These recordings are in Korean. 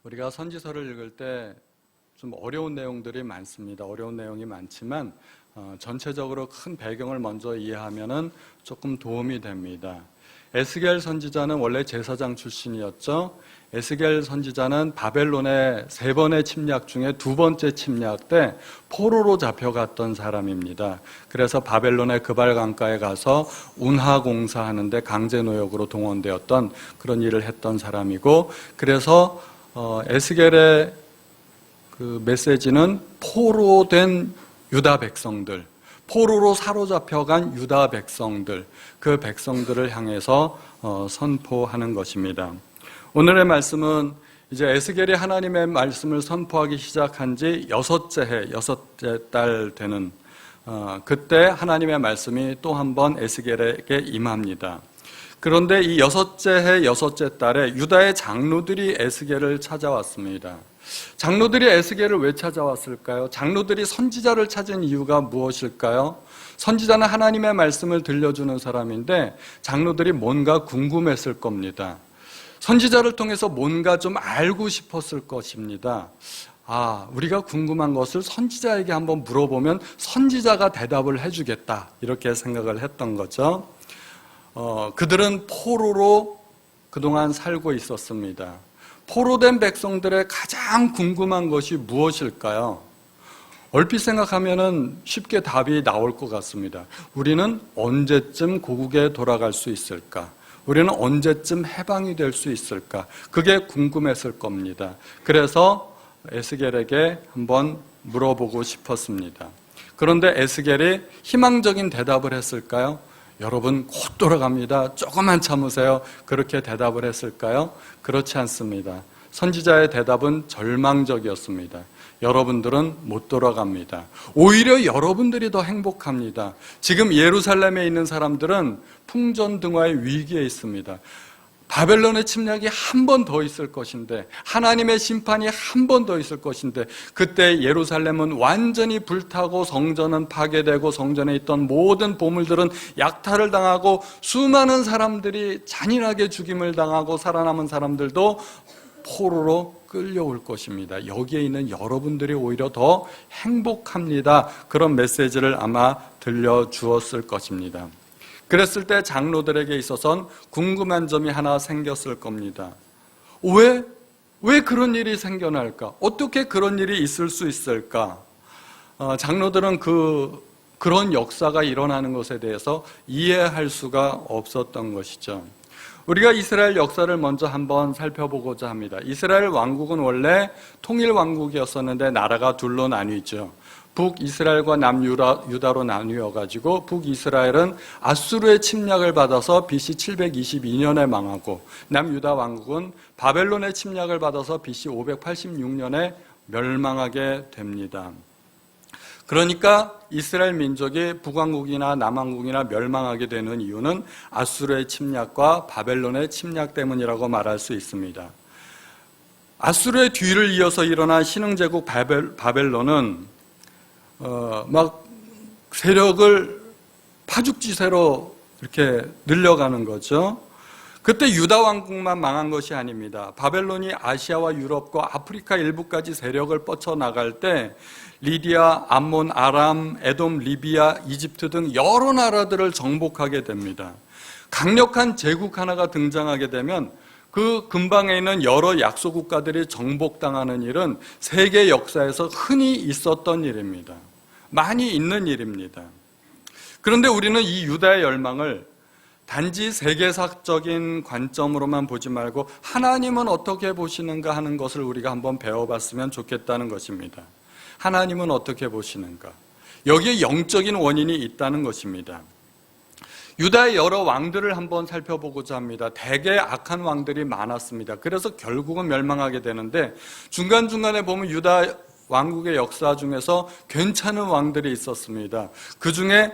우리가 선지서를 읽을 때 좀 어려운 내용들이 많습니다. 어려운 내용이 많지만 전체적으로 큰 배경을 먼저 이해하면은 조금 도움이 됩니다. 에스겔 선지자는 원래 제사장 출신이었죠. 에스겔 선지자는 바벨론의 3번의 침략 중에 2번째 침략 때 포로로 잡혀갔던 사람입니다. 그래서 바벨론의 그발 강가에 가서 운하 공사하는데 강제 노역으로 동원되었던 그런 일을 했던 사람이고, 그래서 에스겔의 그 메시지는 포로된 유다 백성들, 포로로 사로잡혀간 유다 백성들, 그 백성들을 향해서 선포하는 것입니다. 오늘의 말씀은 이제 에스겔이 하나님의 말씀을 선포하기 시작한 지 6째 해, 6째 달 되는 그때 하나님의 말씀이 또 한 번 에스겔에게 임합니다. 그런데 이 6째 해, 6째 달에 유다의 장로들이 에스겔을 찾아왔습니다. 장로들이 에스겔을 왜 찾아왔을까요? 장로들이 선지자를 찾은 이유가 무엇일까요? 선지자는 하나님의 말씀을 들려주는 사람인데 장로들이 뭔가 궁금했을 겁니다. 선지자를 통해서 뭔가 좀 알고 싶었을 것입니다. 우리가 궁금한 것을 선지자에게 한번 물어보면 선지자가 대답을 해주겠다, 이렇게 생각을 했던 거죠. 그들은 포로로 그동안 살고 있었습니다. 포로된 백성들의 가장 궁금한 것이 무엇일까요? 얼핏 생각하면 쉽게 답이 나올 것 같습니다. 우리는 언제쯤 고국에 돌아갈 수 있을까? 우리는 언제쯤 해방이 될 수 있을까? 그게 궁금했을 겁니다. 그래서 에스겔에게 한번 물어보고 싶었습니다. 그런데 에스겔이 희망적인 대답을 했을까요? 여러분 곧 돌아갑니다. 조금만 참으세요. 그렇게 대답을 했을까요? 그렇지 않습니다. 선지자의 대답은 절망적이었습니다. 여러분들은 못 돌아갑니다. 오히려 여러분들이 더 행복합니다. 지금 예루살렘에 있는 사람들은 풍전등화의 위기에 있습니다. 바벨론의 침략이 한 번 더 있을 것인데, 하나님의 심판이 한 번 더 있을 것인데, 그때 예루살렘은 완전히 불타고 성전은 파괴되고 성전에 있던 모든 보물들은 약탈을 당하고 수많은 사람들이 잔인하게 죽임을 당하고 살아남은 사람들도 포로로 끌려올 것입니다. 여기에 있는 여러분들이 오히려 더 행복합니다. 그런 메시지를 아마 들려주었을 것입니다. 그랬을 때 장로들에게 있어서는 궁금한 점이 하나 생겼을 겁니다. 왜 그런 일이 생겨날까? 어떻게 그런 일이 있을 수 있을까? 장로들은 그런 역사가 일어나는 것에 대해서 이해할 수가 없었던 것이죠. 우리가 이스라엘 역사를 먼저 한번 살펴보고자 합니다. 이스라엘 왕국은 원래 통일 왕국이었었는데 나라가 둘로 나뉘죠. 북이스라엘과 남유다로 나뉘어가지고 북이스라엘은 아수르의 침략을 받아서 BC 722년에 망하고, 남유다 왕국은 바벨론의 침략을 받아서 BC 586년에 멸망하게 됩니다. 그러니까 이스라엘 민족이 북왕국이나 남왕국이나 멸망하게 되는 이유는 아수르의 침략과 바벨론의 침략 때문이라고 말할 수 있습니다. 아수르의 뒤를 이어서 일어난 신흥제국 바벨론은 막 세력을 파죽지세로 이렇게 늘려가는 거죠. 그때 유다 왕국만 망한 것이 아닙니다. 바벨론이 아시아와 유럽과 아프리카 일부까지 세력을 뻗쳐나갈 때 리디아, 암몬, 아람, 에돔, 리비아, 이집트 등 여러 나라들을 정복하게 됩니다. 강력한 제국 하나가 등장하게 되면 그 근방에 있는 여러 약소국가들이 정복당하는 일은 세계 역사에서 흔히 있었던 일입니다. 많이 있는 일입니다. 그런데 우리는 이 유다의 열망을 단지 세계사적인 관점으로만 보지 말고 하나님은 어떻게 보시는가 하는 것을 우리가 한번 배워봤으면 좋겠다는 것입니다. 하나님은 어떻게 보시는가? 여기에 영적인 원인이 있다는 것입니다. 유다의 여러 왕들을 한번 살펴보고자 합니다. 대개 악한 왕들이 많았습니다. 그래서 결국은 멸망하게 되는데, 중간중간에 보면 유다 왕국의 역사 중에서 괜찮은 왕들이 있었습니다. 그 중에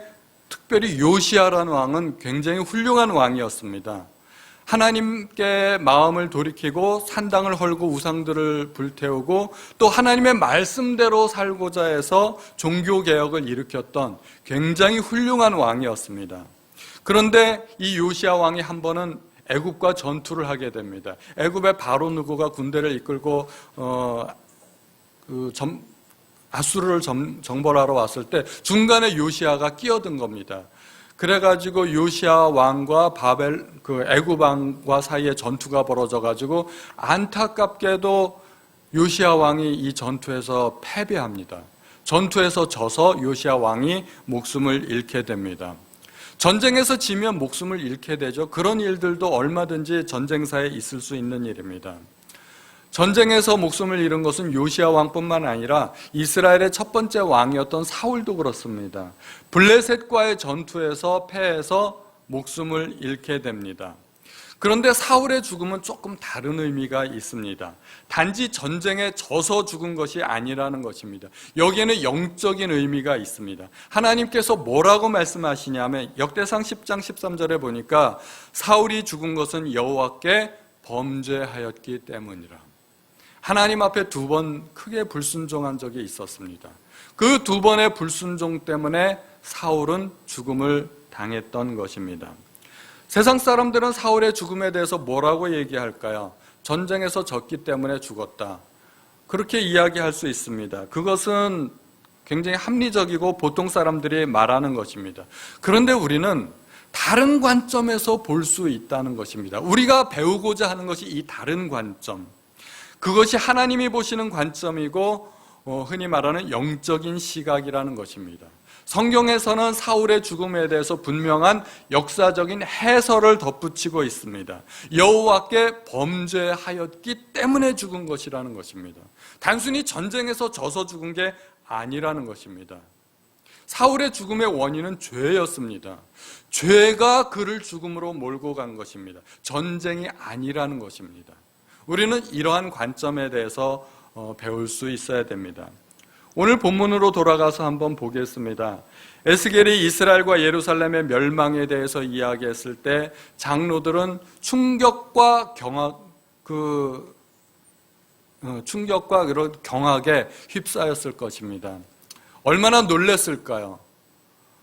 특별히 요시야라는 왕은 굉장히 훌륭한 왕이었습니다. 하나님께 마음을 돌이키고 산당을 헐고 우상들을 불태우고 또 하나님의 말씀대로 살고자 해서 종교개혁을 일으켰던 굉장히 훌륭한 왕이었습니다. 그런데 이 요시야 왕이 한 번은 애굽과 전투를 하게 됩니다. 애굽의 바로 누구가 군대를 이끌고 아수르를 정벌하러 왔을 때 중간에 요시아가 끼어든 겁니다. 그래가지고 요시아 왕과 애굽 왕과 사이에 전투가 벌어져가지고 안타깝게도 요시아 왕이 이 전투에서 패배합니다. 전투에서 져서 요시아 왕이 목숨을 잃게 됩니다. 전쟁에서 지면 목숨을 잃게 되죠. 그런 일들도 얼마든지 전쟁사에 있을 수 있는 일입니다. 전쟁에서 목숨을 잃은 것은 요시아 왕뿐만 아니라 이스라엘의 첫 번째 왕이었던 사울도 그렇습니다. 블레셋과의 전투에서 패해서 목숨을 잃게 됩니다. 그런데 사울의 죽음은 조금 다른 의미가 있습니다. 단지 전쟁에 져서 죽은 것이 아니라는 것입니다. 여기에는 영적인 의미가 있습니다. 하나님께서 뭐라고 말씀하시냐면 역대상 10장 13절에 보니까 사울이 죽은 것은 여호와께 범죄하였기 때문이라. 하나님 앞에 2번 크게 불순종한 적이 있었습니다. 그 2번의 불순종 때문에 사울은 죽음을 당했던 것입니다. 세상 사람들은 사울의 죽음에 대해서 뭐라고 얘기할까요? 전쟁에서 졌기 때문에 죽었다. 그렇게 이야기할 수 있습니다. 그것은 굉장히 합리적이고 보통 사람들이 말하는 것입니다. 그런데 우리는 다른 관점에서 볼 수 있다는 것입니다. 우리가 배우고자 하는 것이 이 다른 관점. 그것이 하나님이 보시는 관점이고 흔히 말하는 영적인 시각이라는 것입니다. 성경에서는 사울의 죽음에 대해서 분명한 역사적인 해설을 덧붙이고 있습니다. 여호와께 범죄하였기 때문에 죽은 것이라는 것입니다. 단순히 전쟁에서 져서 죽은 게 아니라는 것입니다. 사울의 죽음의 원인은 죄였습니다. 죄가 그를 죽음으로 몰고 간 것입니다. 전쟁이 아니라는 것입니다. 우리는 이러한 관점에 대해서 배울 수 있어야 됩니다. 오늘 본문으로 돌아가서 한번 보겠습니다. 에스겔이 이스라엘과 예루살렘의 멸망에 대해서 이야기했을 때 장로들은 충격과 그런 경악에 휩싸였을 것입니다. 얼마나 놀랐을까요?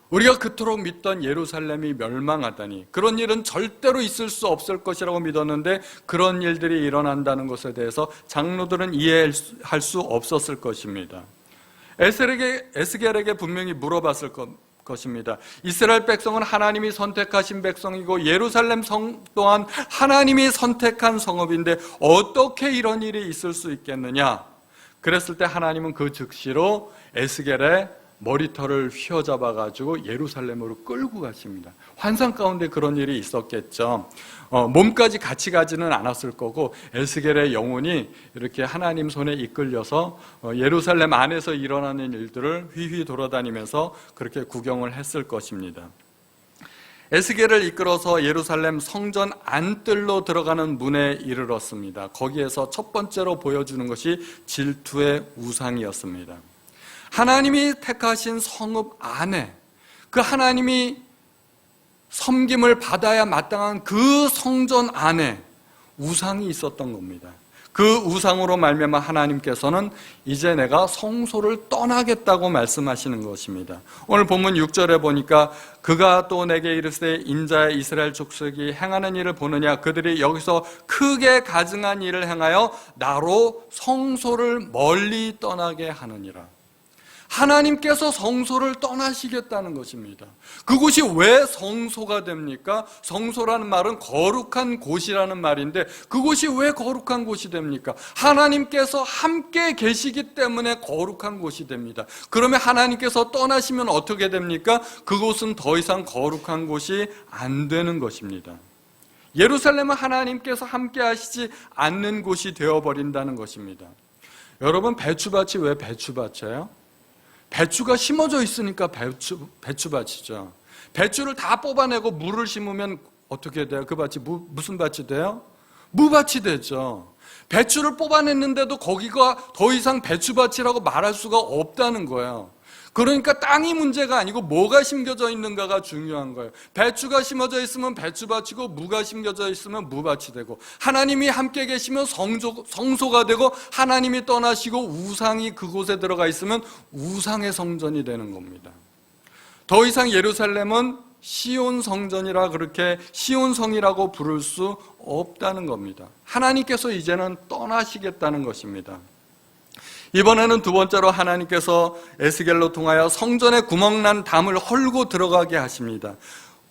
우리가 그토록 믿던 예루살렘이 멸망하다니, 그런 일은 절대로 있을 수 없을 것이라고 믿었는데 그런 일들이 일어난다는 것에 대해서 장로들은 이해할 수 없었을 것입니다. 에스겔에게 분명히 물어봤을 것입니다. 이스라엘 백성은 하나님이 선택하신 백성이고 예루살렘 성 또한 하나님이 선택한 성읍인데 어떻게 이런 일이 있을 수 있겠느냐? 그랬을 때 하나님은 그 즉시로 에스겔의 머리털을 휘어잡아가지고 예루살렘으로 끌고 가십니다. 환상 가운데 그런 일이 있었겠죠. 몸까지 같이 가지는 않았을 거고 에스겔의 영혼이 이렇게 하나님 손에 이끌려서 예루살렘 안에서 일어나는 일들을 휘휘 돌아다니면서 그렇게 구경을 했을 것입니다. 에스겔을 이끌어서 예루살렘 성전 안뜰로 들어가는 문에 이르렀습니다. 거기에서 첫 번째로 보여주는 것이 질투의 우상이었습니다. 하나님이 택하신 성읍 안에 그 하나님이 섬김을 받아야 마땅한 그 성전 안에 우상이 있었던 겁니다. 그 우상으로 말미암아 하나님께서는 이제 내가 성소를 떠나겠다고 말씀하시는 것입니다. 오늘 본문 6절에 보니까 그가 또 내게 이르시되 인자의 이스라엘 족속이 행하는 일을 보느냐, 그들이 여기서 크게 가증한 일을 행하여 나로 성소를 멀리 떠나게 하느니라. 하나님께서 성소를 떠나시겠다는 것입니다. 그곳이 왜 성소가 됩니까? 성소라는 말은 거룩한 곳이라는 말인데 그곳이 왜 거룩한 곳이 됩니까? 하나님께서 함께 계시기 때문에 거룩한 곳이 됩니다. 그러면 하나님께서 떠나시면 어떻게 됩니까? 그곳은 더 이상 거룩한 곳이 안 되는 것입니다. 예루살렘은 하나님께서 함께 하시지 않는 곳이 되어버린다는 것입니다. 여러분, 배추밭이 왜 배추밭이에요? 배추가 심어져 있으니까 배추밭이죠. 배추를 다 뽑아내고 물을 심으면 어떻게 돼요? 그 밭이 무슨 밭이 돼요? 무밭이 되죠. 배추를 뽑아냈는데도 거기가 더 이상 배추밭이라고 말할 수가 없다는 거예요. 그러니까 땅이 문제가 아니고 뭐가 심겨져 있는가가 중요한 거예요. 배추가 심어져 있으면 배추밭이고 무가 심겨져 있으면 무밭이 되고 하나님이 함께 계시면 성소가 되고 하나님이 떠나시고 우상이 그곳에 들어가 있으면 우상의 성전이 되는 겁니다. 더 이상 예루살렘은 시온 성전이라 그렇게 시온 성이라고 부를 수 없다는 겁니다. 하나님께서 이제는 떠나시겠다는 것입니다. 이번에는 두 번째로 하나님께서 에스겔로 통하여 성전에 구멍난 담을 헐고 들어가게 하십니다.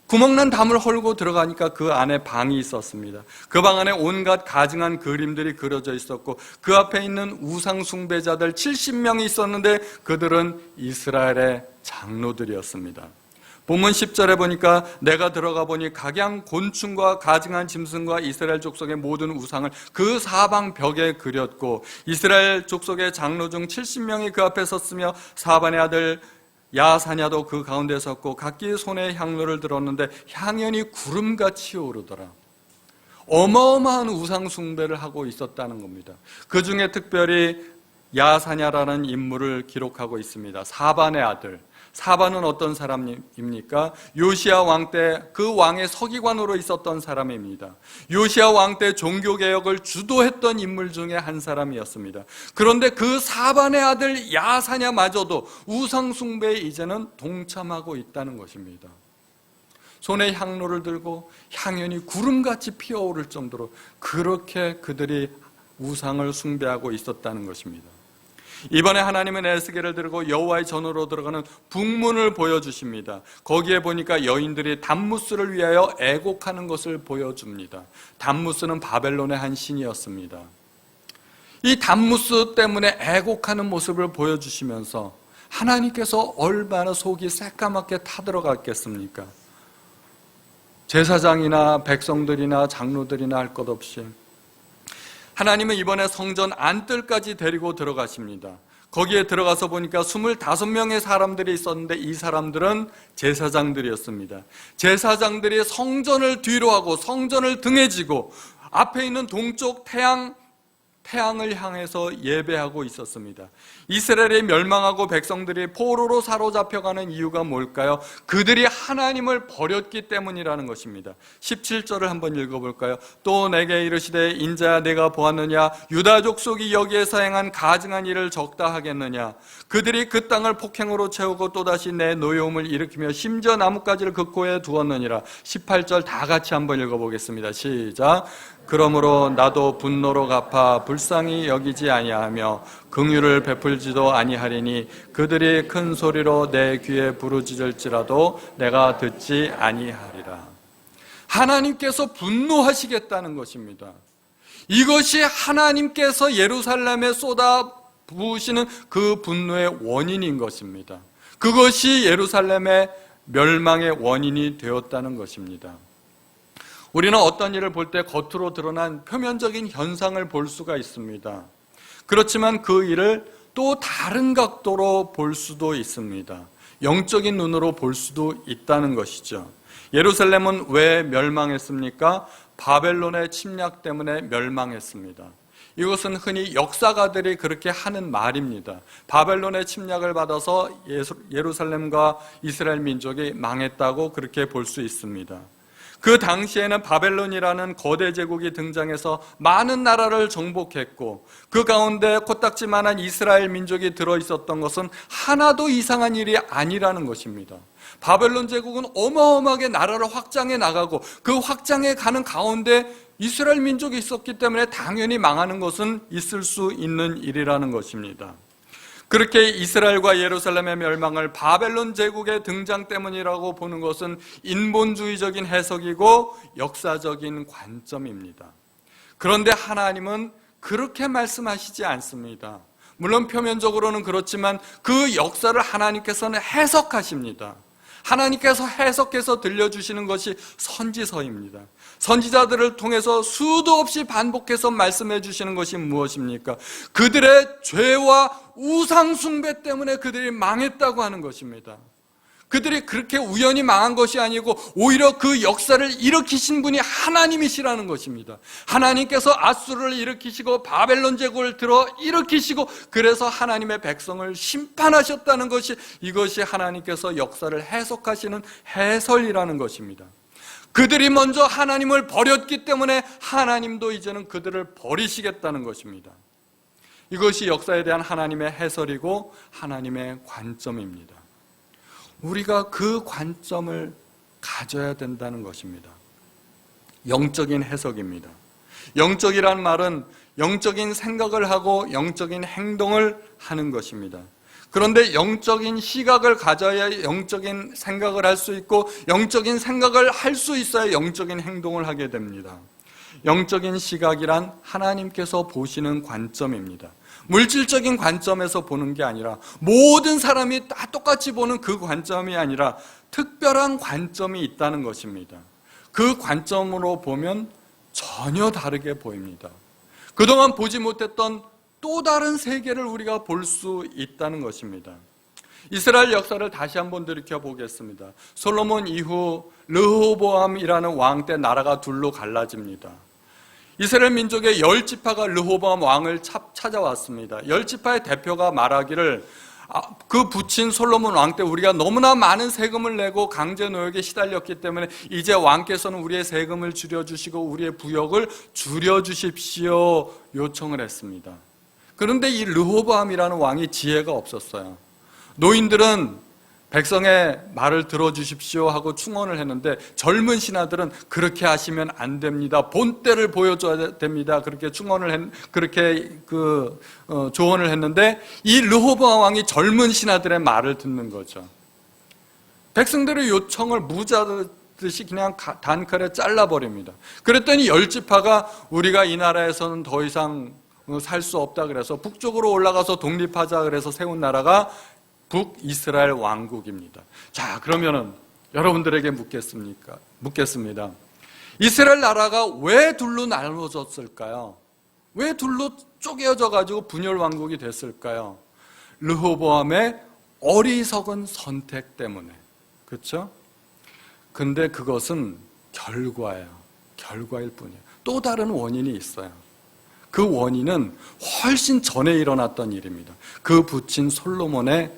구멍난 담을 헐고 들어가니까 그 안에 방이 있었습니다. 그 방 안에 온갖 가증한 그림들이 그려져 있었고 그 앞에 있는 우상 숭배자들 70명이 있었는데 그들은 이스라엘의 장로들이었습니다. 본문 10절에 보니까 내가 들어가 보니 각양 곤충과 가증한 짐승과 이스라엘 족속의 모든 우상을 그 사방 벽에 그렸고 이스라엘 족속의 장로 중 70명이 그 앞에 섰으며 사반의 아들 야사냐도 그 가운데 섰고 각기 손에 향로를 들었는데 향연이 구름같이 오르더라. 어마어마한 우상 숭배를 하고 있었다는 겁니다. 그 중에 특별히 야사냐라는 인물을 기록하고 있습니다. 사반의 아들. 사반은 어떤 사람입니까? 요시야 왕 때 그 왕의 서기관으로 있었던 사람입니다. 요시야 왕 때 종교개혁을 주도했던 인물 중에 한 사람이었습니다. 그런데 그 사반의 아들 야사냐마저도 우상숭배에 이제는 동참하고 있다는 것입니다. 손에 향로를 들고 향연이 구름같이 피어오를 정도로 그렇게 그들이 우상을 숭배하고 있었다는 것입니다. 이번에 하나님은 에스겔을 들고 여호와의 전으로 들어가는 북문을 보여주십니다. 거기에 보니까 여인들이 담무스를 위하여 애곡하는 것을 보여줍니다. 담무스는 바벨론의 한 신이었습니다. 이 담무스 때문에 애곡하는 모습을 보여주시면서 하나님께서 얼마나 속이 새까맣게 타들어갔겠습니까? 제사장이나 백성들이나 장로들이나 할 것 없이 하나님은 이번에 성전 안뜰까지 데리고 들어가십니다. 거기에 들어가서 보니까 25명의 사람들이 있었는데 이 사람들은 제사장들이었습니다. 제사장들이 성전을 뒤로 하고 성전을 등에 지고 앞에 있는 동쪽 태양을 향해서 예배하고 있었습니다. 이스라엘이 멸망하고 백성들이 포로로 사로잡혀가는 이유가 뭘까요? 그들이 하나님을 버렸기 때문이라는 것입니다. 17절을 한번 읽어볼까요? 또 내게 이르시되 인자야 내가 보았느냐 유다 족속이 여기에서 행한 가증한 일을 적다 하겠느냐 그들이 그 땅을 폭행으로 채우고 또다시 내 노여움을 일으키며 심지어 나뭇가지를 그 코에 두었느니라. 18절 다 같이 한번 읽어보겠습니다. 시작. 그러므로 나도 분노로 갚아 불쌍히 여기지 아니하며 긍휼을 베풀지도 아니하리니 그들이 큰 소리로 내 귀에 부르짖을지라도 내가 듣지 아니하리라. 하나님께서 분노하시겠다는 것입니다. 이것이 하나님께서 예루살렘에 쏟아 부으시는 그 분노의 원인인 것입니다. 그것이 예루살렘의 멸망의 원인이 되었다는 것입니다. 우리는 어떤 일을 볼 때 겉으로 드러난 표면적인 현상을 볼 수가 있습니다. 그렇지만 그 일을 또 다른 각도로 볼 수도 있습니다. 영적인 눈으로 볼 수도 있다는 것이죠. 예루살렘은 왜 멸망했습니까? 바벨론의 침략 때문에 멸망했습니다. 이것은 흔히 역사가들이 그렇게 하는 말입니다. 바벨론의 침략을 받아서 예루살렘과 이스라엘 민족이 망했다고 그렇게 볼 수 있습니다. 그 당시에는 바벨론이라는 거대 제국이 등장해서 많은 나라를 정복했고 그 가운데 코딱지만한 이스라엘 민족이 들어있었던 것은 하나도 이상한 일이 아니라는 것입니다. 바벨론 제국은 어마어마하게 나라를 확장해 나가고 그 확장해 가는 가운데 이스라엘 민족이 있었기 때문에 당연히 망하는 것은 있을 수 있는 일이라는 것입니다. 그렇게 이스라엘과 예루살렘의 멸망을 바벨론 제국의 등장 때문이라고 보는 것은 인본주의적인 해석이고 역사적인 관점입니다. 그런데 하나님은 그렇게 말씀하시지 않습니다. 물론 표면적으로는 그렇지만 그 역사를 하나님께서는 해석하십니다. 하나님께서 해석해서 들려주시는 것이 선지서입니다. 선지자들을 통해서 수도 없이 반복해서 말씀해 주시는 것이 무엇입니까? 그들의 죄와 우상 숭배 때문에 그들이 망했다고 하는 것입니다. 그들이 그렇게 우연히 망한 것이 아니고 오히려 그 역사를 일으키신 분이 하나님이시라는 것입니다. 하나님께서 아수르를 일으키시고 바벨론 제국을 들어 일으키시고 그래서 하나님의 백성을 심판하셨다는 것이 이것이 하나님께서 역사를 해석하시는 해설이라는 것입니다. 그들이 먼저 하나님을 버렸기 때문에 하나님도 이제는 그들을 버리시겠다는 것입니다. 이것이 역사에 대한 하나님의 해설이고 하나님의 관점입니다. 우리가 그 관점을 가져야 된다는 것입니다. 영적인 해석입니다. 영적이란 말은 영적인 생각을 하고 영적인 행동을 하는 것입니다. 그런데 영적인 시각을 가져야 영적인 생각을 할 수 있고 영적인 생각을 할 수 있어야 영적인 행동을 하게 됩니다. 영적인 시각이란 하나님께서 보시는 관점입니다. 물질적인 관점에서 보는 게 아니라 모든 사람이 다 똑같이 보는 그 관점이 아니라 특별한 관점이 있다는 것입니다. 그 관점으로 보면 전혀 다르게 보입니다. 그동안 보지 못했던 또 다른 세계를 우리가 볼 수 있다는 것입니다. 이스라엘 역사를 다시 한번 들여다보겠습니다. 솔로몬 이후 르호보암이라는 왕 때 나라가 둘로 갈라집니다. 이스라엘 민족의 10지파가 르호보암 왕을 찾아왔습니다. 10지파의 대표가 말하기를 그 부친 솔로몬 왕 때 우리가 너무나 많은 세금을 내고 강제 노역에 시달렸기 때문에 이제 왕께서는 우리의 세금을 줄여주시고 우리의 부역을 줄여주십시오 요청을 했습니다. 그런데 이 르호보암이라는 왕이 지혜가 없었어요. 노인들은 백성의 말을 들어주십시오 하고 충언을 했는데 젊은 신하들은 그렇게 하시면 안 됩니다. 본때를 보여줘야 됩니다. 그렇게 조언을 했는데 이 르호보암 왕이 젊은 신하들의 말을 듣는 거죠. 백성들의 요청을 무자듯이 그냥 단칼에 잘라버립니다. 그랬더니 10지파가 우리가 이 나라에서는 더 이상 살 수 없다 그래서 북쪽으로 올라가서 독립하자 그래서 세운 나라가 북이스라엘 왕국입니다. 자, 그러면은 여러분들에게 묻겠습니다. 이스라엘 나라가 왜 둘로 나눠졌을까요? 왜 둘로 쪼개져 가지고 분열 왕국이 됐을까요? 르호보암의 어리석은 선택 때문에. 그렇죠? 근데 그것은 결과일 뿐이에요. 또 다른 원인이 있어요. 그 원인은 훨씬 전에 일어났던 일입니다. 그 부친 솔로몬의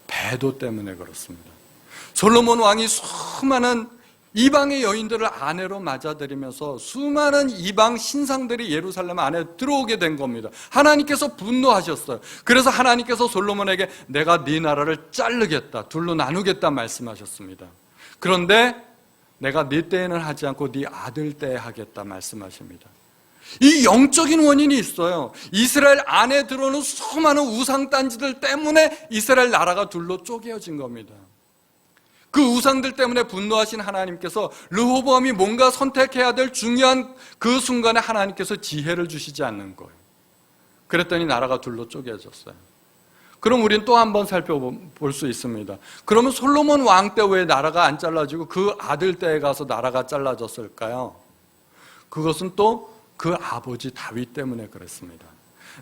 배도 때문에 그렇습니다. 솔로몬 왕이 수많은 이방의 여인들을 아내로 맞아들이면서 수많은 이방 신상들이 예루살렘 안에 들어오게 된 겁니다. 하나님께서 분노하셨어요. 그래서 하나님께서 솔로몬에게 내가 네 나라를 자르겠다, 둘로 나누겠다 말씀하셨습니다. 그런데 내가 네 때에는 하지 않고 네 아들 때에 하겠다 말씀하십니다. 이 영적인 원인이 있어요. 이스라엘 안에 들어오는 수많은 우상단지들 때문에 이스라엘 나라가 둘로 쪼개어진 겁니다. 그 우상들 때문에 분노하신 하나님께서 르호보암이 뭔가 선택해야 될 중요한 그 순간에 하나님께서 지혜를 주시지 않는 거예요. 그랬더니 나라가 둘로 쪼개졌어요. 그럼 우리는 또 한 번 살펴볼 수 있습니다. 그러면 솔로몬 왕 때 왜 나라가 안 잘라지고 그 아들 때에 가서 나라가 잘라졌을까요? 그것은 또 그 아버지 다윗 때문에 그랬습니다.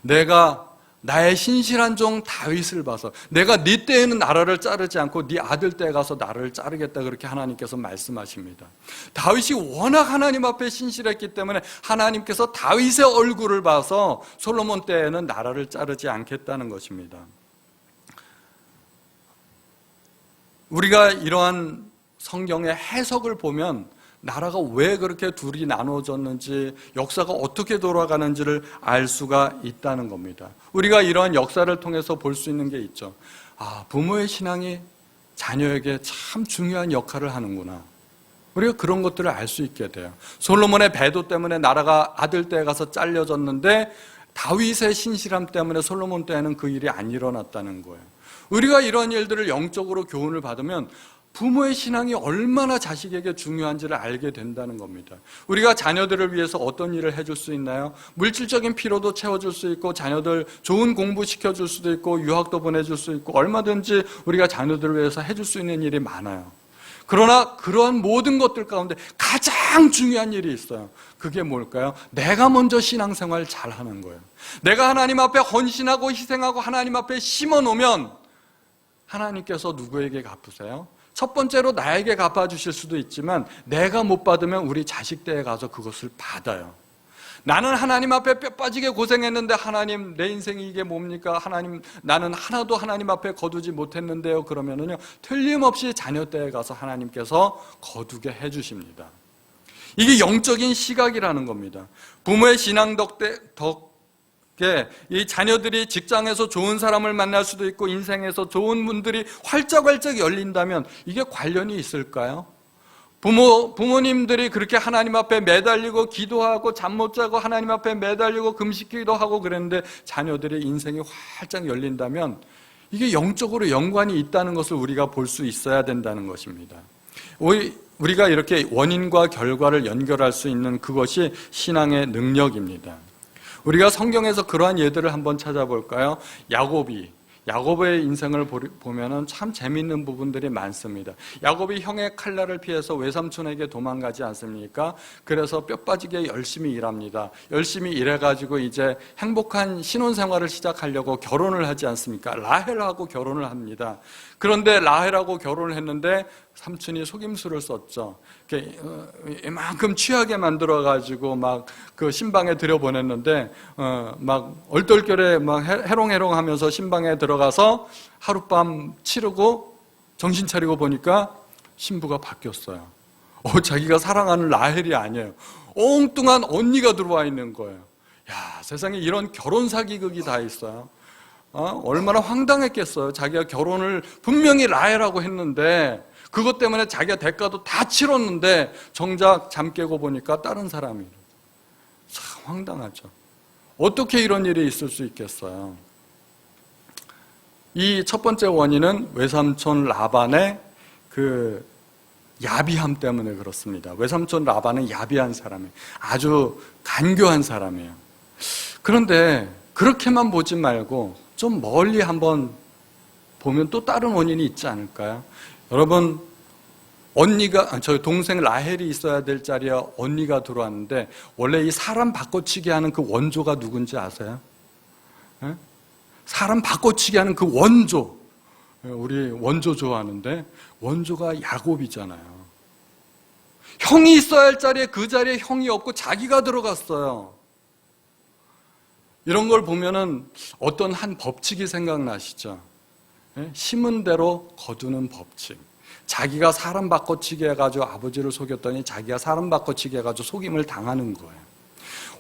내가 나의 신실한 종 다윗을 봐서 내가 네 때에는 나라를 자르지 않고 네 아들 때에 가서 나라를 자르겠다 그렇게 하나님께서 말씀하십니다. 다윗이 워낙 하나님 앞에 신실했기 때문에 하나님께서 다윗의 얼굴을 봐서 솔로몬 때에는 나라를 자르지 않겠다는 것입니다. 우리가 이러한 성경의 해석을 보면 나라가 왜 그렇게 둘이 나눠졌는지 역사가 어떻게 돌아가는지를 알 수가 있다는 겁니다. 우리가 이러한 역사를 통해서 볼 수 있는 게 있죠. 부모의 신앙이 자녀에게 참 중요한 역할을 하는구나. 우리가 그런 것들을 알 수 있게 돼요. 솔로몬의 배도 때문에 나라가 아들 때에 가서 잘려졌는데 다윗의 신실함 때문에 솔로몬 때에는 그 일이 안 일어났다는 거예요. 우리가 이런 일들을 영적으로 교훈을 받으면 부모의 신앙이 얼마나 자식에게 중요한지를 알게 된다는 겁니다. 우리가 자녀들을 위해서 어떤 일을 해줄 수 있나요? 물질적인 필요도 채워줄 수 있고 자녀들 좋은 공부 시켜줄 수도 있고 유학도 보내줄 수 있고 얼마든지 우리가 자녀들을 위해서 해줄 수 있는 일이 많아요. 그러나 그러한 모든 것들 가운데 가장 중요한 일이 있어요. 그게 뭘까요? 내가 먼저 신앙생활 잘하는 거예요. 내가 하나님 앞에 헌신하고 희생하고 하나님 앞에 심어놓으면 하나님께서 누구에게 갚으세요? 첫 번째로 나에게 갚아주실 수도 있지만 내가 못 받으면 우리 자식 때에 가서 그것을 받아요. 나는 하나님 앞에 뼈 빠지게 고생했는데 하나님 내 인생이 이게 뭡니까? 하나님 나는 하나도 하나님 앞에 거두지 못했는데요. 그러면은요 틀림없이 자녀 때에 가서 하나님께서 거두게 해주십니다. 이게 영적인 시각이라는 겁니다. 부모의 신앙 덕에 이 자녀들이 직장에서 좋은 사람을 만날 수도 있고 인생에서 좋은 문들이 활짝활짝 열린다면 이게 관련이 있을까요? 부모님들이 그렇게 하나님 앞에 매달리고 기도하고 잠 못 자고 하나님 앞에 매달리고 금식기도 하고 그랬는데 자녀들의 인생이 활짝 열린다면 이게 영적으로 연관이 있다는 것을 우리가 볼 수 있어야 된다는 것입니다. 우리가 이렇게 원인과 결과를 연결할 수 있는 그것이 신앙의 능력입니다. 우리가 성경에서 그러한 예들을 한번 찾아볼까요? 야곱의 인생을 보면은 참 재미있는 부분들이 많습니다. 야곱이 형의 칼날을 피해서 외삼촌에게 도망가지 않습니까? 그래서 뼈 빠지게 열심히 일합니다. 열심히 일해가지고 이제 행복한 신혼생활을 시작하려고 결혼을 하지 않습니까? 라헬하고 결혼을 합니다. 그런데 라헬하고 결혼을 했는데 삼촌이 속임수를 썼죠. 이만큼 취하게 만들어가지고 막 그 신방에 들여보냈는데, 막 얼떨결에 막 해롱해롱 하면서 신방에 들어가서 하룻밤 치르고 정신 차리고 보니까 신부가 바뀌었어요. 자기가 사랑하는 라헬이 아니에요. 엉뚱한 언니가 들어와 있는 거예요. 야, 세상에 이런 결혼 사기극이 다 있어요. 얼마나 황당했겠어요. 자기가 결혼을 분명히 라헬하고 했는데 그것 때문에 자기가 대가도 다 치렀는데 정작 잠 깨고 보니까 다른 사람이에요. 참 황당하죠. 어떻게 이런 일이 있을 수 있겠어요? 이 첫 번째 원인은 외삼촌 라반의 그 야비함 때문에 그렇습니다. 외삼촌 라반은 야비한 사람이에요. 아주 간교한 사람이에요. 그런데 그렇게만 보지 말고 좀 멀리 한번 보면 또 다른 원인이 있지 않을까요? 여러분, 저희 동생 라헬이 있어야 될 자리에 언니가 들어왔는데 원래 이 사람 바꿔치기 하는 그 원조가 누군지 아세요? 네? 사람 바꿔치기 하는 그 원조, 우리 원조 좋아하는데 원조가 야곱이잖아요. 형이 있어야 할 자리에 그 자리에 형이 없고 자기가 들어갔어요. 이런 걸 보면은 어떤 한 법칙이 생각나시죠? 심은 대로 거두는 법칙. 자기가 사람 바꿔치기 해가지고 아버지를 속였더니 자기가 사람 바꿔치기 해가지고 속임을 당하는 거예요.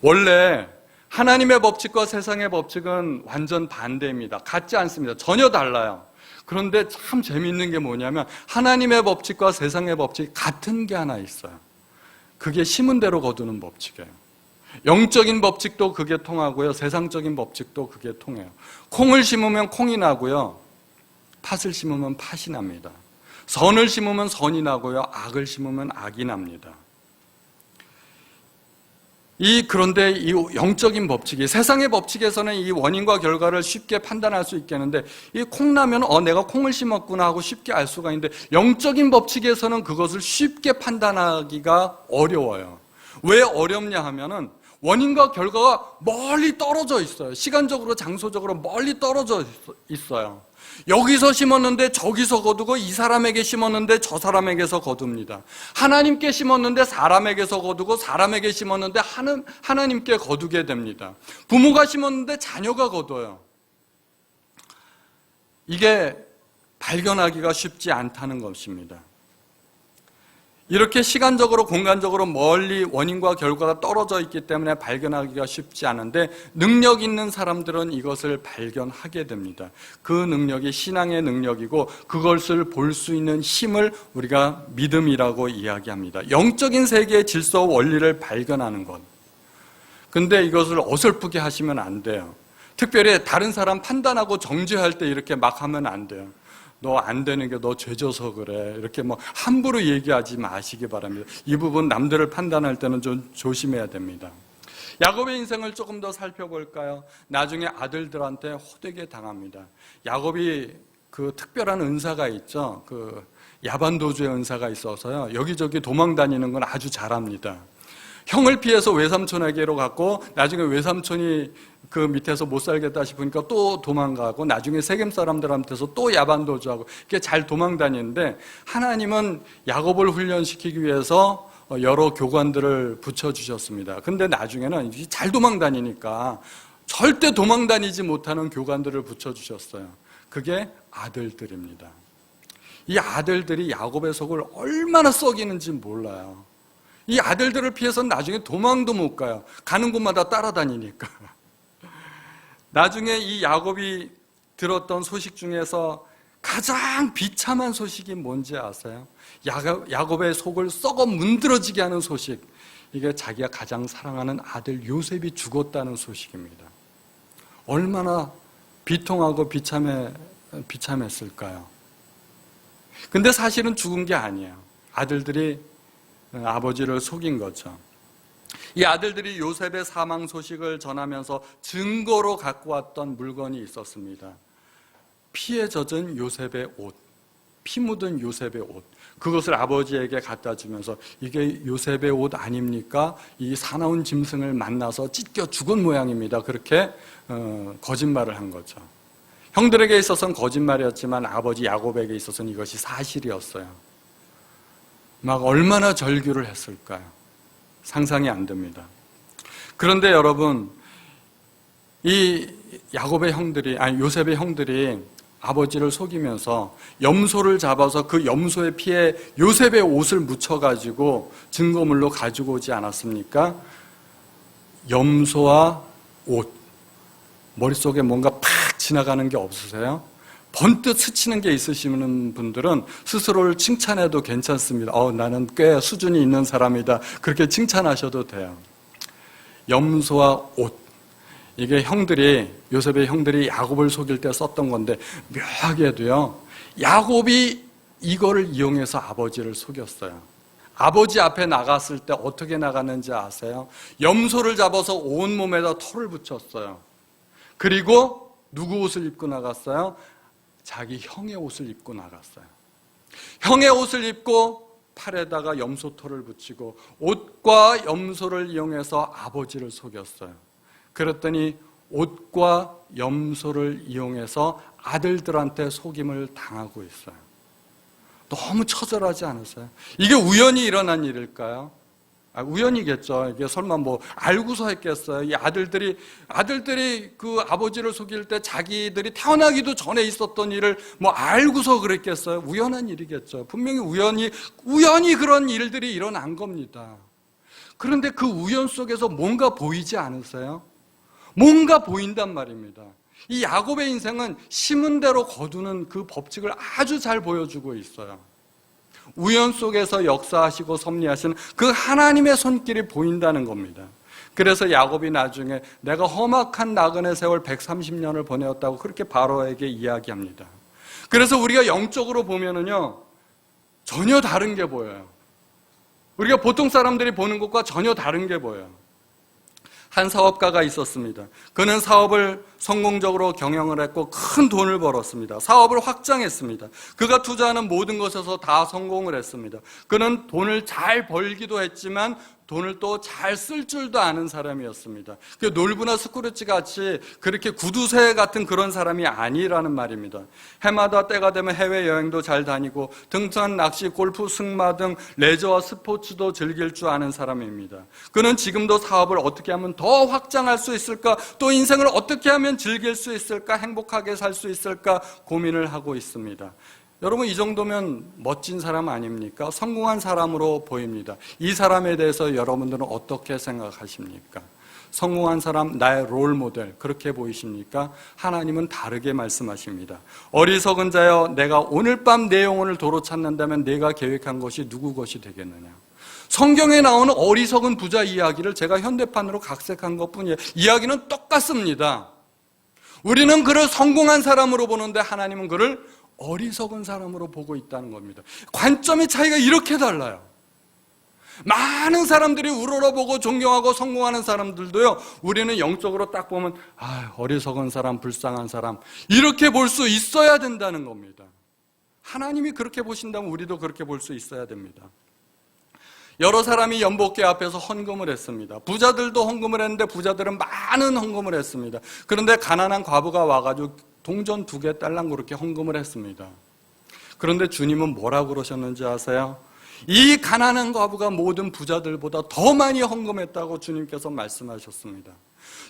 원래 하나님의 법칙과 세상의 법칙은 완전 반대입니다. 같지 않습니다. 전혀 달라요. 그런데 참 재미있는 게 뭐냐면 하나님의 법칙과 세상의 법칙이 같은 게 하나 있어요. 그게 심은 대로 거두는 법칙이에요. 영적인 법칙도 그게 통하고요. 세상적인 법칙도 그게 통해요. 콩을 심으면 콩이 나고요. 팥을 심으면 팥이 납니다. 선을 심으면 선이 나고요. 악을 심으면 악이 납니다. 그런데 이 영적인 법칙이, 세상의 법칙에서는 이 원인과 결과를 쉽게 판단할 수 있겠는데, 이 콩 나면 내가 콩을 심었구나 하고 쉽게 알 수가 있는데, 영적인 법칙에서는 그것을 쉽게 판단하기가 어려워요. 왜 어렵냐 하면은 원인과 결과가 멀리 떨어져 있어요. 시간적으로, 장소적으로 멀리 떨어져 있어요. 여기서 심었는데 저기서 거두고, 이 사람에게 심었는데 저 사람에게서 거둡니다. 하나님께 심었는데 사람에게서 거두고, 사람에게 심었는데 하나님께 거두게 됩니다. 부모가 심었는데 자녀가 거둬요. 이게 발견하기가 쉽지 않다는 것입니다. 이렇게 시간적으로, 공간적으로 멀리 원인과 결과가 떨어져 있기 때문에 발견하기가 쉽지 않은데, 능력 있는 사람들은 이것을 발견하게 됩니다. 그 능력이 신앙의 능력이고, 그것을 볼 수 있는 힘을 우리가 믿음이라고 이야기합니다. 영적인 세계의 질서와 원리를 발견하는 것. 근데 이것을 어설프게 하시면 안 돼요. 특별히 다른 사람 판단하고 정죄할 때 이렇게 막 하면 안 돼요. 너 안 되는 게 너 죄져서 그래. 이렇게 함부로 얘기하지 마시기 바랍니다. 이 부분 남들을 판단할 때는 좀 조심해야 됩니다. 야곱의 인생을 조금 더 살펴볼까요? 나중에 아들들한테 호되게 당합니다. 야곱이 그 특별한 은사가 있죠. 그 야반도주의 은사가 있어서요. 여기저기 도망 다니는 건 아주 잘합니다. 형을 피해서 외삼촌에게로 갔고, 나중에 외삼촌이 그 밑에서 못 살겠다 싶으니까 또 도망가고, 나중에 세겜 사람들한테서 또 야반도주하고, 이렇게 잘 도망 다니는데, 하나님은 야곱을 훈련시키기 위해서 여러 교관들을 붙여주셨습니다. 근데 나중에는 잘 도망 다니니까 절대 도망 다니지 못하는 교관들을 붙여주셨어요. 그게 아들들입니다. 이 아들들이 야곱의 속을 얼마나 썩이는지 몰라요. 이 아들들을 피해서는 나중에 도망도 못 가요. 가는 곳마다 따라다니니까. 나중에 이 야곱이 들었던 소식 중에서 가장 비참한 소식이 뭔지 아세요? 야곱의 속을 썩어 문드러지게 하는 소식. 이게 자기가 가장 사랑하는 아들 요셉이 죽었다는 소식입니다. 얼마나 비통하고 비참했을까요? 근데 사실은 죽은 게 아니에요. 아들들이 아버지를 속인 거죠. 이 아들들이 요셉의 사망 소식을 전하면서 증거로 갖고 왔던 물건이 있었습니다. 피에 젖은 요셉의 옷, 피 묻은 요셉의 옷. 그것을 아버지에게 갖다 주면서 이게 요셉의 옷 아닙니까? 이 사나운 짐승을 만나서 찢겨 죽은 모양입니다. 그렇게 거짓말을 한 거죠. 형들에게 있어서는 거짓말이었지만 아버지 야곱에게 있어서는 이것이 사실이었어요. 막 얼마나 절규를 했을까요? 상상이 안 됩니다. 그런데 여러분, 이 요셉의 형들이 아버지를 속이면서 염소를 잡아서 그 염소의 피에 요셉의 옷을 묻혀가지고 증거물로 가지고 오지 않았습니까? 염소와 옷, 머릿속에 뭔가 팍 지나가는 게 없으세요? 번뜩 스치는 게 있으시는 분들은 스스로를 칭찬해도 괜찮습니다. 나는 꽤 수준이 있는 사람이다. 그렇게 칭찬하셔도 돼요. 염소와 옷. 이게 요셉의 형들이 야곱을 속일 때 썼던 건데, 묘하게도요, 야곱이 이거를 이용해서 아버지를 속였어요. 아버지 앞에 나갔을 때 어떻게 나갔는지 아세요? 염소를 잡아서 온몸에다 털을 붙였어요. 그리고 누구 옷을 입고 나갔어요? 자기 형의 옷을 입고 나갔어요. 형의 옷을 입고 팔에다가 염소 털을 붙이고 옷과 염소를 이용해서 아버지를 속였어요. 그랬더니 옷과 염소를 이용해서 아들들한테 속임을 당하고 있어요. 너무 처절하지 않으세요? 이게 우연히 일어난 일일까요? 우연이겠죠. 이게 설마 알고서 했겠어요? 이 아들들이 그 아버지를 속일 때 자기들이 태어나기도 전에 있었던 일을 알고서 그랬겠어요? 우연한 일이겠죠. 분명히 우연히 그런 일들이 일어난 겁니다. 그런데 그 우연 속에서 뭔가 보이지 않으세요? 뭔가 보인단 말입니다. 이 야곱의 인생은 심은 대로 거두는 그 법칙을 아주 잘 보여주고 있어요. 우연 속에서 역사하시고 섭리하시는 그 하나님의 손길이 보인다는 겁니다. 그래서 야곱이 나중에 내가 험악한 나그네 세월 130년을 보내었다고 그렇게 바로에게 이야기합니다. 그래서 우리가 영적으로 보면은요, 전혀 다른 게 보여요. 우리가 보통 사람들이 보는 것과 전혀 다른 게 보여요. 한 사업가가 있었습니다. 그는 사업을 성공적으로 경영을 했고 큰 돈을 벌었습니다. 사업을 확장했습니다. 그가 투자하는 모든 것에서 다 성공을 했습니다. 그는 돈을 잘 벌기도 했지만 돈을 또 잘 쓸 줄도 아는 사람이었습니다. 놀부나 스크루지 같이 그렇게 구두쇠 같은 그런 사람이 아니라는 말입니다. 해마다 때가 되면 해외여행도 잘 다니고 등산, 낚시, 골프, 승마 등 레저와 스포츠도 즐길 줄 아는 사람입니다. 그는 지금도 사업을 어떻게 하면 더 확장할 수 있을까, 또 인생을 어떻게 하면 즐길 수 있을까, 행복하게 살 수 있을까 고민을 하고 있습니다. 여러분, 이 정도면 멋진 사람 아닙니까? 성공한 사람으로 보입니다. 이 사람에 대해서 여러분들은 어떻게 생각하십니까? 성공한 사람, 나의 롤 모델, 그렇게 보이십니까? 하나님은 다르게 말씀하십니다. 어리석은 자여, 내가 오늘 밤 내 영혼을 도로 찾는다면 내가 계획한 것이 누구 것이 되겠느냐? 성경에 나오는 어리석은 부자 이야기를 제가 현대판으로 각색한 것뿐이에요. 이야기는 똑같습니다. 우리는 그를 성공한 사람으로 보는데 하나님은 그를 어리석은 사람으로 보고 있다는 겁니다. 관점의 차이가 이렇게 달라요. 많은 사람들이 우러러보고 존경하고 성공하는 사람들도요, 우리는 영적으로 딱 보면 어리석은 사람, 불쌍한 사람, 이렇게 볼 수 있어야 된다는 겁니다. 하나님이 그렇게 보신다면 우리도 그렇게 볼 수 있어야 됩니다. 여러 사람이 연복궤 앞에서 헌금을 했습니다. 부자들도 헌금을 했는데 부자들은 많은 헌금을 했습니다. 그런데 가난한 과부가 와가지고 동전 2개 딸랑 그렇게 헌금을 했습니다. 그런데 주님은 뭐라고 그러셨는지 아세요? 이 가난한 과부가 모든 부자들보다 더 많이 헌금했다고 주님께서 말씀하셨습니다.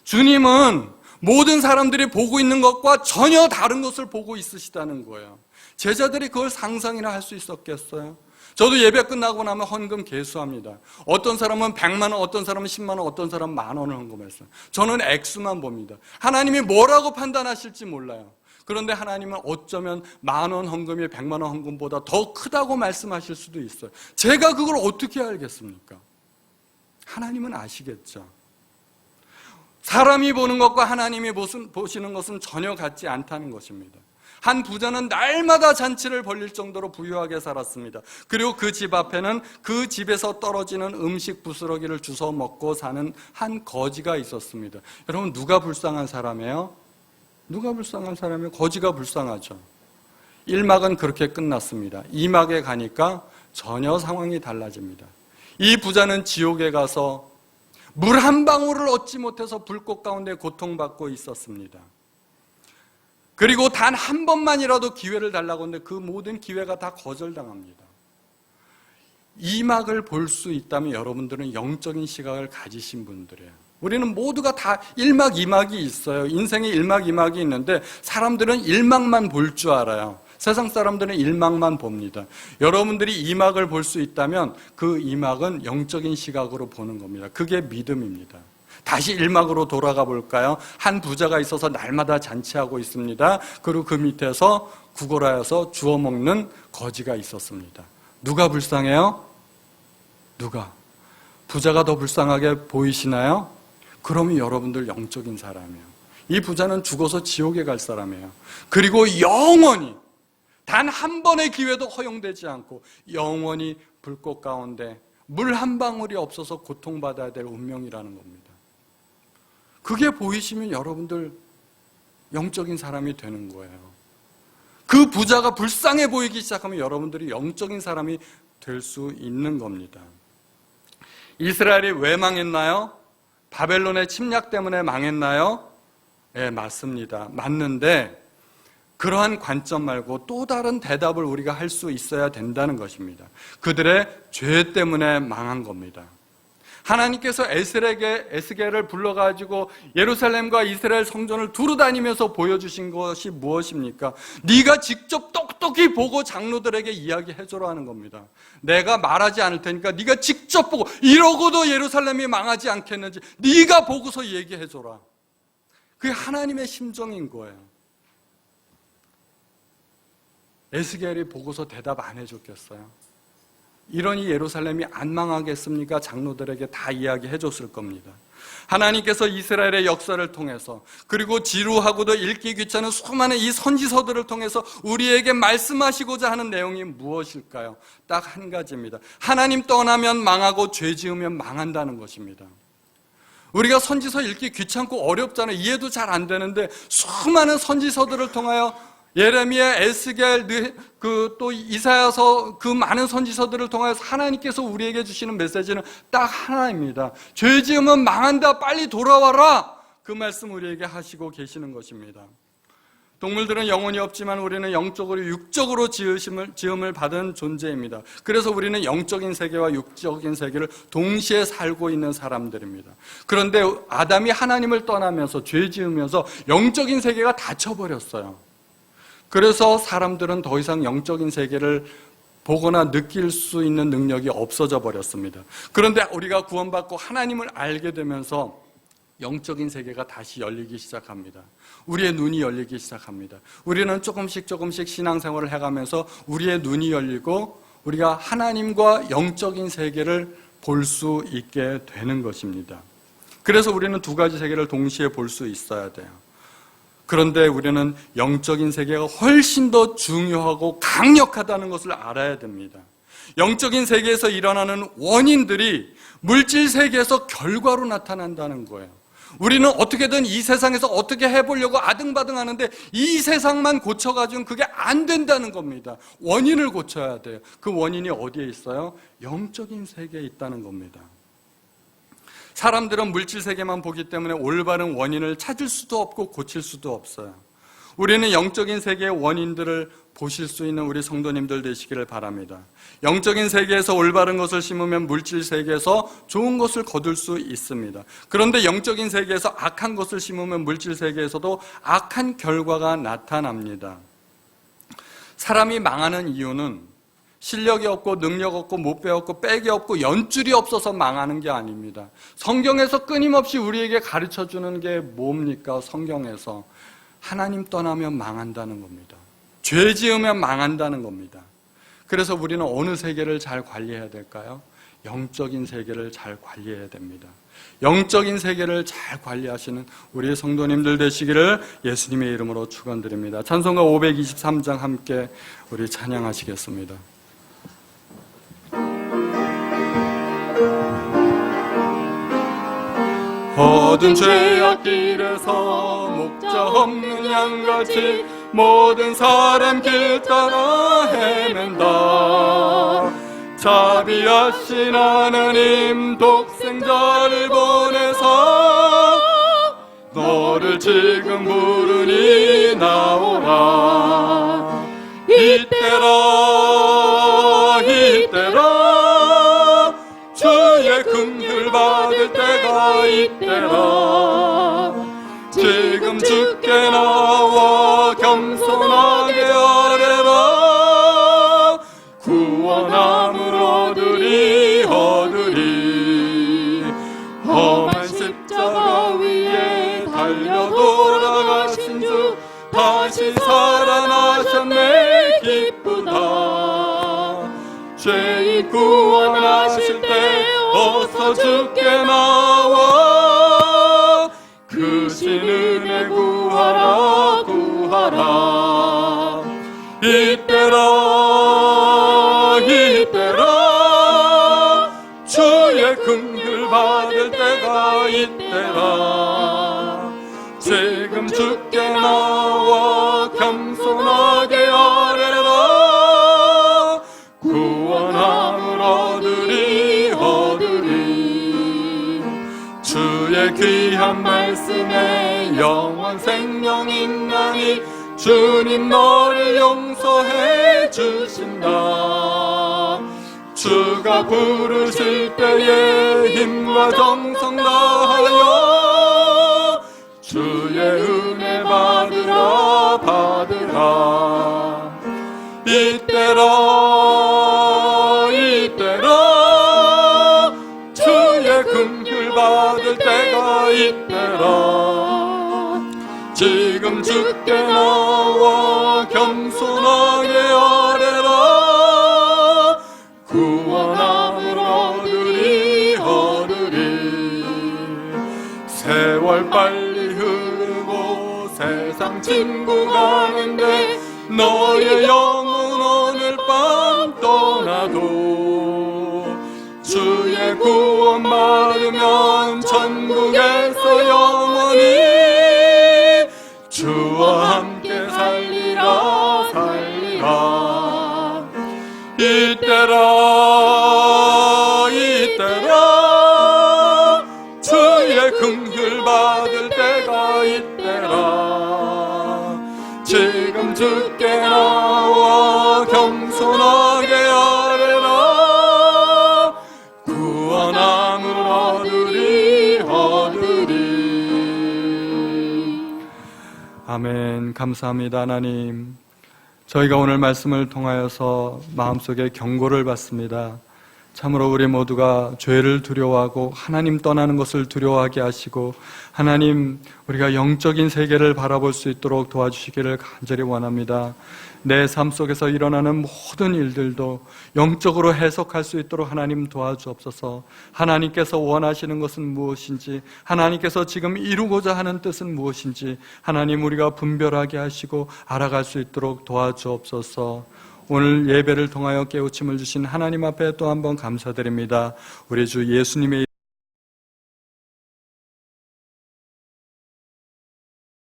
주님은 모든 사람들이 보고 있는 것과 전혀 다른 것을 보고 있으시다는 거예요. 제자들이 그걸 상상이나 할 수 있었겠어요? 저도 예배 끝나고 나면 헌금 계수합니다. 어떤 사람은 100만 원, 어떤 사람은 10만 원, 어떤 사람은 10,000원을 헌금했어요. 저는 액수만 봅니다. 하나님이 뭐라고 판단하실지 몰라요. 그런데 하나님은 어쩌면 10,000원 헌금이 100만 원 헌금보다 더 크다고 말씀하실 수도 있어요. 제가 그걸 어떻게 알겠습니까? 하나님은 아시겠죠. 사람이 보는 것과 하나님이 보시는 것은 전혀 같지 않다는 것입니다. 한 부자는 날마다 잔치를 벌릴 정도로 부유하게 살았습니다. 그리고 그 집 앞에는 그 집에서 떨어지는 음식 부스러기를 주워 먹고 사는 한 거지가 있었습니다. 여러분, 누가 불쌍한 사람이에요? 누가 불쌍한 사람이에요? 거지가 불쌍하죠. 1막은 그렇게 끝났습니다. 2막에 가니까 전혀 상황이 달라집니다. 이 부자는 지옥에 가서 물 한 방울을 얻지 못해서 불꽃 가운데 고통받고 있었습니다. 그리고 단 한 번만이라도 기회를 달라고 하는데 그 모든 기회가 다 거절당합니다. 2막을 볼 수 있다면 여러분들은 영적인 시각을 가지신 분들이에요. 우리는 모두가 다 1막, 2막이 있어요. 인생에 1막, 2막이 있는데 사람들은 1막만 볼 줄 알아요. 세상 사람들은 1막만 봅니다. 여러분들이 2막을 볼 수 있다면 그 2막은 영적인 시각으로 보는 겁니다. 그게 믿음입니다. 다시 1막으로 돌아가 볼까요? 한 부자가 있어서 날마다 잔치하고 있습니다. 그리고 그 밑에서 구걸하여서 주워 먹는 거지가 있었습니다. 누가 불쌍해요? 누가? 부자가 더 불쌍하게 보이시나요? 그러면 여러분들 영적인 사람이에요. 이 부자는 죽어서 지옥에 갈 사람이에요. 그리고 영원히 단 한 번의 기회도 허용되지 않고 영원히 불꽃 가운데 물 한 방울이 없어서 고통받아야 될 운명이라는 겁니다. 그게 보이시면 여러분들 영적인 사람이 되는 거예요. 그 부자가 불쌍해 보이기 시작하면 여러분들이 영적인 사람이 될 수 있는 겁니다. 이스라엘이 왜 망했나요? 바벨론의 침략 때문에 망했나요? 네, 맞습니다. 맞는데 그러한 관점 말고 또 다른 대답을 우리가 할 수 있어야 된다는 것입니다. 그들의 죄 때문에 망한 겁니다. 하나님께서 에스겔을 불러가지고 예루살렘과 이스라엘 성전을 두루 다니면서 보여주신 것이 무엇입니까? 네가 직접 똑똑히 보고 장로들에게 이야기해줘라 하는 겁니다. 내가 말하지 않을 테니까 네가 직접 보고, 이러고도 예루살렘이 망하지 않겠는지 네가 보고서 얘기해줘라. 그게 하나님의 심정인 거예요. 에스겔이 보고서 대답 안 해줬겠어요? 이러니 예루살렘이 안 망하겠습니까? 장로들에게 다 이야기해 줬을 겁니다. 하나님께서 이스라엘의 역사를 통해서, 그리고 지루하고도 읽기 귀찮은 수많은 이 선지서들을 통해서 우리에게 말씀하시고자 하는 내용이 무엇일까요? 딱 한 가지입니다. 하나님 떠나면 망하고 죄 지으면 망한다는 것입니다. 우리가 선지서 읽기 귀찮고 어렵잖아요. 이해도 잘 안 되는데 수많은 선지서들을 통하여 예레미야, 에스겔, 또 이사야서, 그 많은 선지서들을 통해서 하나님께서 우리에게 주시는 메시지는 딱 하나입니다. 죄 지으면 망한다, 빨리 돌아와라. 그 말씀 우리에게 하시고 계시는 것입니다. 동물들은 영혼이 없지만 우리는 영적으로, 육적으로 지음을 받은 존재입니다. 그래서 우리는 영적인 세계와 육적인 세계를 동시에 살고 있는 사람들입니다. 그런데 아담이 하나님을 떠나면서 죄 지으면서 영적인 세계가 닫혀버렸어요. 그래서 사람들은 더 이상 영적인 세계를 보거나 느낄 수 있는 능력이 없어져 버렸습니다. 그런데 우리가 구원받고 하나님을 알게 되면서 영적인 세계가 다시 열리기 시작합니다. 우리의 눈이 열리기 시작합니다. 우리는 조금씩 신앙생활을 해가면서 우리의 눈이 열리고 우리가 하나님과 영적인 세계를 볼 수 있게 되는 것입니다. 그래서 우리는 두 가지 세계를 동시에 볼 수 있어야 돼요. 그런데 우리는 영적인 세계가 훨씬 더 중요하고 강력하다는 것을 알아야 됩니다. 영적인 세계에서 일어나는 원인들이 물질 세계에서 결과로 나타난다는 거예요. 우리는 어떻게든 이 세상에서 어떻게 해보려고 아등바등 하는데 이 세상만 고쳐가지고는 그게 안 된다는 겁니다. 원인을 고쳐야 돼요. 그 원인이 어디에 있어요? 영적인 세계에 있다는 겁니다. 사람들은 물질 세계만 보기 때문에 올바른 원인을 찾을 수도 없고 고칠 수도 없어요. 우리는 영적인 세계의 원인들을 보실 수 있는 우리 성도님들 되시기를 바랍니다. 영적인 세계에서 올바른 것을 심으면 물질 세계에서 좋은 것을 거둘 수 있습니다. 그런데 영적인 세계에서 악한 것을 심으면 물질 세계에서도 악한 결과가 나타납니다. 사람이 망하는 이유는 실력이 없고 능력 없고 못 배웠고 백이 없고 연줄이 없어서 망하는 게 아닙니다. 성경에서 끊임없이 우리에게 가르쳐주는 게 뭡니까? 성경에서 하나님 떠나면 망한다는 겁니다. 죄 지으면 망한다는 겁니다. 그래서 우리는 어느 세계를 잘 관리해야 될까요? 영적인 세계를 잘 관리해야 됩니다. 영적인 세계를 잘 관리하시는 우리 성도님들 되시기를 예수님의 이름으로 축원드립니다. 찬송가 523장 함께 우리 찬양하시겠습니다. 어두운 죄악 길에서 목자 없는 양같이 모든 사람 길 따라 헤맨다. 자비하신 하나님 독생자를 보내서 너를 지금 부르니 나오라. 이때라 이때라 주의 긍휼 받을 때가 이때라. 지금 주께 나와 겸손하게 아뢰라. 구원함을 얻으리 험한 십자가 위에 달려 돌아가신 주 다시 살아나셨네 기쁘다. 죄인 구원하실 때 어서 주께 나와 그 신 은혜 구하라 구하라. 이때라 이때라 주의 긍휼 받을 때가 이때라. 지금 주께 나와 겸손하게 아뢰라. 구원함을 얻으리 주의 귀한 말씀에 영원 생명 있나니 주님 너를 용서해 주신다. 주가 부르실 때에 힘과 정성 다하여 주의 은혜 받으라 받으라. 이때라 이때라 주의 긍휼 받을 때가 이때라. 지금 주께 나와 겸손하게 아뢰라. 구원함을 얻으리 세월 빨리 흐르고 세상 친구 가는데 너의 영혼 오늘 밤 떠나도 주의 구원 받으면 천국에서 영원히 주와 함께 살리라 살리라. 이때라 이때라 주의 긍휼 받을 때가 이때라. 지금 주께 나와 겸손하게 아뢰라. 구원함을 얻으리 아멘. 감사합니다. 하나님, 저희가 오늘 말씀을 통하여서 마음속에 경고를 받습니다. 참으로 우리 모두가 죄를 두려워하고 하나님 떠나는 것을 두려워하게 하시고 하나님 우리가 영적인 세계를 바라볼 수 있도록 도와주시기를 간절히 원합니다. 내 삶 속에서 일어나는 모든 일들도 영적으로 해석할 수 있도록 하나님 도와주옵소서. 하나님께서 원하시는 것은 무엇인지, 하나님께서 지금 이루고자 하는 뜻은 무엇인지 하나님 우리가 분별하게 하시고 알아갈 수 있도록 도와주옵소서. 오늘 예배를 통하여 깨우침을 주신 하나님 앞에 또 한 번 감사드립니다. 우리 주 예수님의